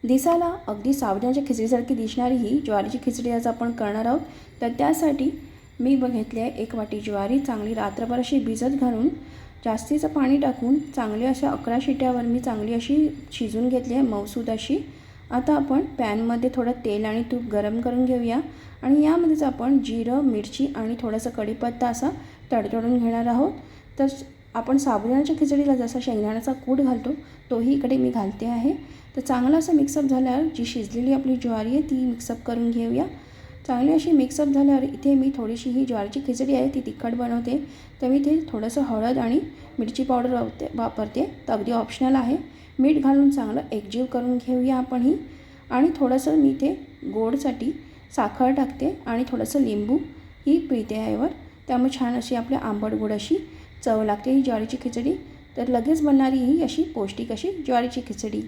दिसायला अगदी साबुदाण्याच्या खिचडीसारखी दिसणारी ही ज्वारीची खिचडी आज आपण करणार आहोत। तर त्यासाठी मी घेतली आहे 1 वाटी ज्वारी, चांगली रात्रभर अशी भिजत घालून जास्तीचं पाणी टाकून चांगली अशा 11 शिट्यावर मी चांगली अशी शिजून घेतली आहे, मऊसूद अशी। आता आपण पॅनमध्ये थोडं तेल आणि तूप गरम करून घेऊया आणि यामध्येच आपण जिरं, मिरची आणि थोडासा कढीपत्ता असा तडतडून घेणार आहोत। तर आपण साबुदाण्याच्या खिचडीला जसा शेंगदाण्याचा कूट घालतो तोही इकडे मी घालते आहे। तर चांगलं असं मिक्सअप झाल्यावर जी शिजलेली आपली ज्वारी आहे ती मिक्सअप करून घेऊया। चांगली अशी मिक्सअप झाल्यावर इथे मी थोडीशी ही ज्वारीची खिचडी आहे ती तिखट बनवते, तर मी इथे थोडंसं हळद आणि मिरची पावडर वापरते, तर अगदी ऑप्शनल आहे। मीठ घालून चांगलं एकजीव करून घेऊया आपण ही। आणि थोडंसं मी इथे गोडसाठी साखर टाकते आणि थोडंसं लिंबू ही पिळते आहे यावर, त्यामुळे छान अशी आपल्या आंबट गोड अशी चव लागते ही ज्वारीची खिचडी। तर लगेच बनणारी ही अशी पौष्टिक अशी ज्वारीची खिचडी।